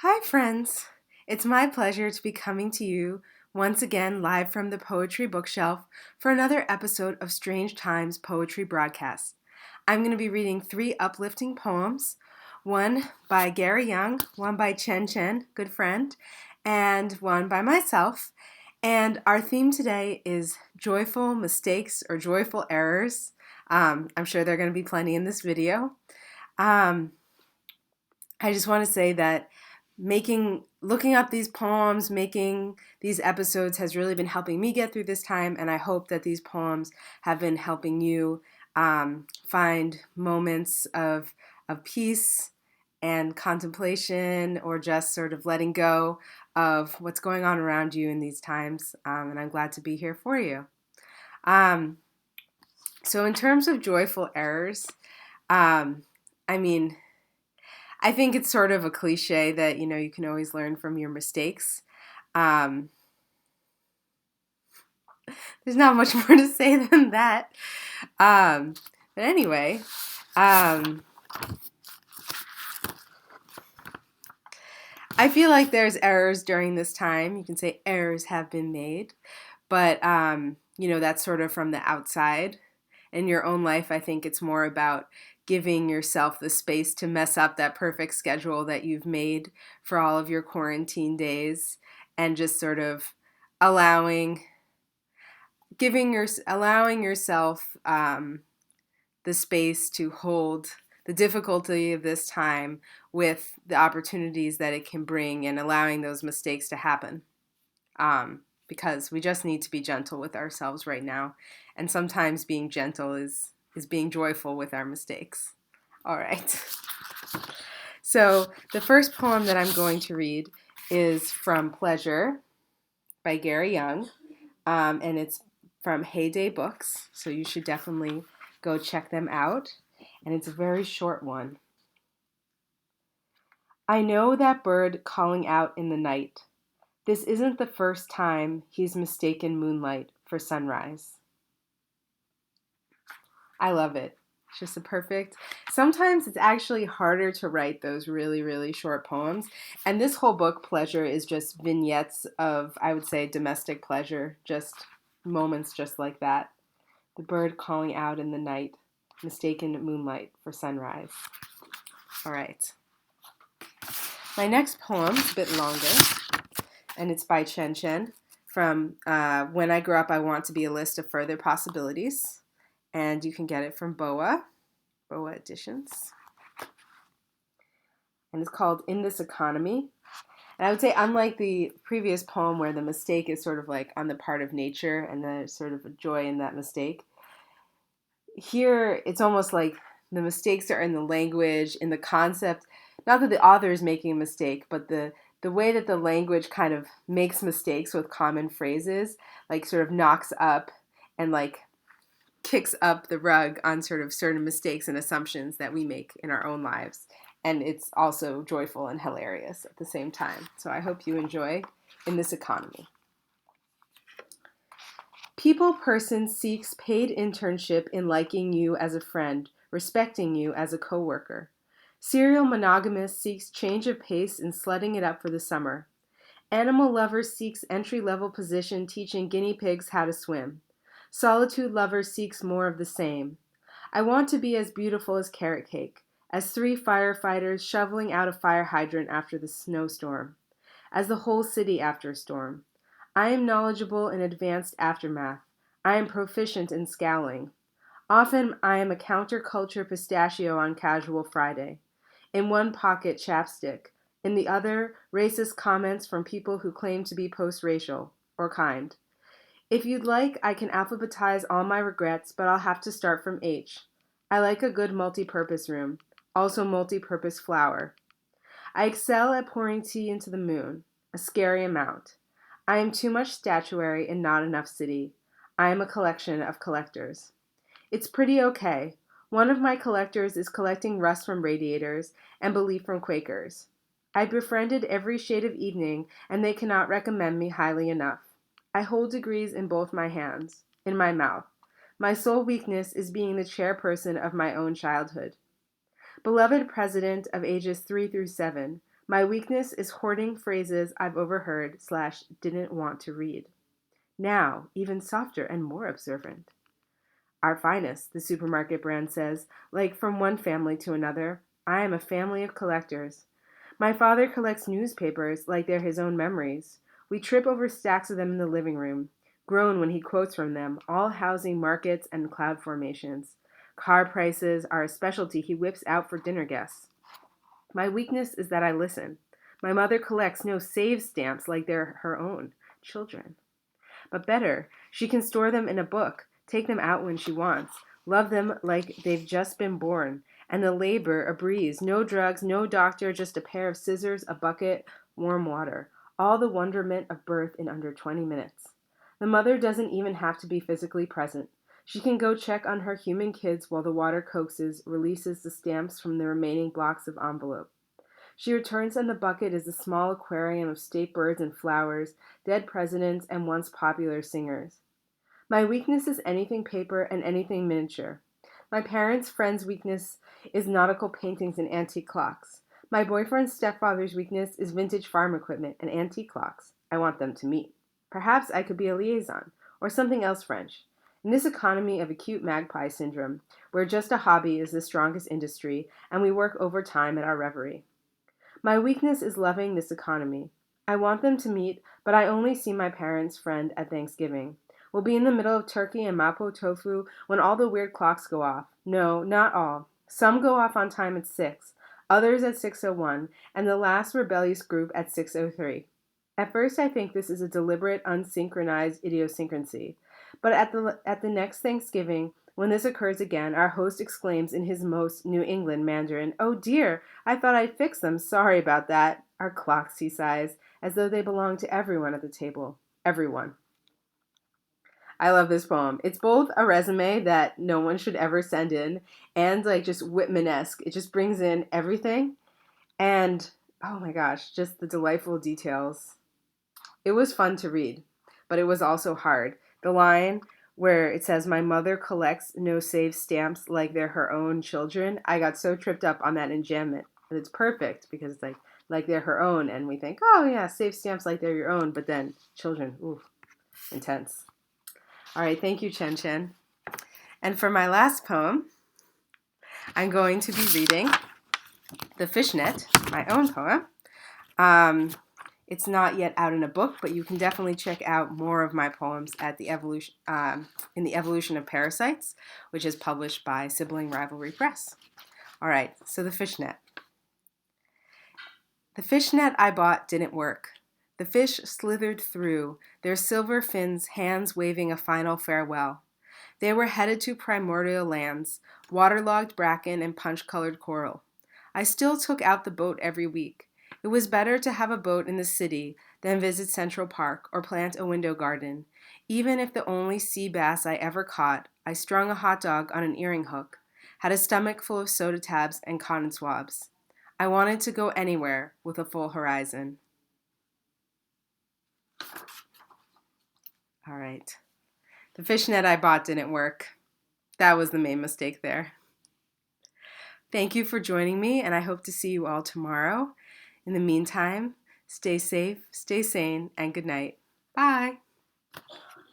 Hi, friends. It's my pleasure to be coming to you once again live from the Poetry Bookshelf for another episode of Strange Times Poetry Broadcast. I'm going to be reading 3 uplifting poems, one by Gary Young, one by Chen Chen, good friend, and one by myself. And our theme today is joyful mistakes or joyful errors. I'm sure there are going to be plenty in this video. Um, I just want to say that looking up these poems, making these episodes has really been helping me get through this time, and I hope that these poems have been helping you find moments of peace and contemplation, or just sort of letting go of what's going on around you in these times. And I'm glad to be here for you. Um, so, in terms of joyful errors, um, I mean, I think it's sort of a cliche that, you can always learn from your mistakes. Um, there's not much more to say than that. But anyway, um, I feel like there's errors during this time. You can say errors have been made, but, that's sort of from the outside. In your own life, I think it's more about giving yourself the space to mess up that perfect schedule that you've made for all of your quarantine days, and just sort of allowing allowing yourself the space to hold the difficulty of this time with the opportunities that it can bring, and allowing those mistakes to happen. Because we just need to be gentle with ourselves right now. And sometimes being gentle is being joyful with our mistakes. All right. So the first poem that I'm going to read is from Pleasure by Gary Young. And it's from Heyday Books. So you should definitely go check them out. And it's a very short one. I know that bird calling out in the night. This isn't the first time he's mistaken moonlight for sunrise. I love it. It's just a perfect. Sometimes it's actually harder to write those really, really short poems. And this whole book, Pleasure, is just vignettes of, I would say, domestic pleasure, just moments just like that. The bird calling out in the night, mistaken moonlight for sunrise. All right. My next poem is a bit longer, and it's by Chen Chen from When I Grow Up, I Want to Be a List of Further Possibilities. And you can get it from BOA Editions. And it's called In This Economy. And I would say, unlike the previous poem where the mistake is sort of like on the part of nature and there's sort of a joy in that mistake, here it's almost like the mistakes are in the language, in the concept. Not that the author is making a mistake, but the way that the language kind of makes mistakes with common phrases, like sort of knocks up and like kicks up the rug on sort of certain mistakes and assumptions that we make in our own lives. And it's also joyful and hilarious at the same time. So I hope you enjoy In This Economy. People person seeks paid internship in liking you as a friend, respecting you as a coworker. Serial monogamist seeks change of pace in sledding it up for the summer. Animal lover seeks entry-level position teaching guinea pigs how to swim. Solitude lover seeks more of the same. I want to be as beautiful as carrot cake, as 3 firefighters shoveling out a fire hydrant after the snowstorm, as the whole city after a storm. I am knowledgeable in advanced aftermath. I am proficient in scowling. Often I am a counterculture pistachio on casual Friday. In one pocket, chapstick. In the other, racist comments from people who claim to be post-racial, or kind. If you'd like, I can alphabetize all my regrets, but I'll have to start from H. I like a good multi-purpose room, also multi-purpose flour. I excel at pouring tea into the moon, a scary amount. I am too much statuary and not enough city. I am a collection of collectors. It's pretty okay. One of my collectors is collecting rust from radiators and belief from Quakers. I befriended every shade of evening, and they cannot recommend me highly enough. I hold degrees in both my hands, in my mouth. My sole weakness is being the chairperson of my own childhood. Beloved president of ages 3 through 7, My weakness is hoarding phrases I've overheard / didn't want to read. Now, even softer and more observant. Our finest, the supermarket brand says, like from one family to another. I am a family of collectors. My father collects newspapers like they're his own memories. We trip over stacks of them in the living room, groan when he quotes from them, all housing markets and cloud formations. Car prices are a specialty he whips out for dinner guests. My weakness is that I listen. My mother collects no save stamps like they're her own children. But better, she can store them in a book, take them out when she wants, love them like they've just been born, and the labor a breeze, no drugs, no doctor, just a pair of scissors, a bucket, warm water. All the wonderment of birth in under 20 minutes. The mother doesn't even have to be physically present. She can go check on her human kids while the water coaxes, releases the stamps from the remaining blocks of envelope. She returns, and the bucket is a small aquarium of state birds and flowers, dead presidents, and once popular singers. My weakness is anything paper and anything miniature. My parents' friend's weakness is nautical paintings and antique clocks. My boyfriend's stepfather's weakness is vintage farm equipment and antique clocks. I want them to meet. Perhaps I could be a liaison, or something else French. In this economy of acute magpie syndrome, where just a hobby is the strongest industry, and we work overtime at our reverie. My weakness is loving this economy. I want them to meet, but I only see my parents' friend at Thanksgiving. We'll be in the middle of turkey and mapo tofu when all the weird clocks go off. No, not all. Some go off on time at 6, others at 6:01, and the last rebellious group at 6:03. At first I think this is a deliberate, unsynchronized idiosyncrasy. But at the next Thanksgiving, when this occurs again, our host exclaims in his most New England Mandarin, "Oh dear, I thought I'd fix them. Sorry about that." Our clocks, he sighs, as though they belong to everyone at the table. Everyone. I love this poem. It's both a resume that no one should ever send in and like just Whitman-esque. It just brings in everything. And oh my gosh, just the delightful details. It was fun to read, but it was also hard. The line where it says, "My mother collects no save stamps like they're her own children," I got so tripped up on that enjambment. And it's perfect because it's like they're her own, and we think, oh yeah, save stamps like they're your own, but then children, ooh, intense. All right, thank you, Chen Chen. And for my last poem, I'm going to be reading The Fishnet, my own poem. It's not yet out in a book, but you can definitely check out more of my poems at the evolution in the Evolution of Parasites, which is published by Sibling Rivalry Press. All right, so The Fishnet. The fishnet I bought didn't work. The fish slithered through, their silver fins hands waving a final farewell. They were headed to primordial lands, waterlogged bracken and punch-colored coral. I still took out the boat every week. It was better to have a boat in the city than visit Central Park or plant a window garden. Even if the only sea bass I ever caught, I strung a hot dog on an earring hook, had a stomach full of soda tabs and cotton swabs. I wanted to go anywhere with a full horizon. All right. The fishnet I bought didn't work. That was the main mistake there. Thank you for joining me, and I hope to see you all tomorrow. In the meantime, stay safe, stay sane, and good night. Bye.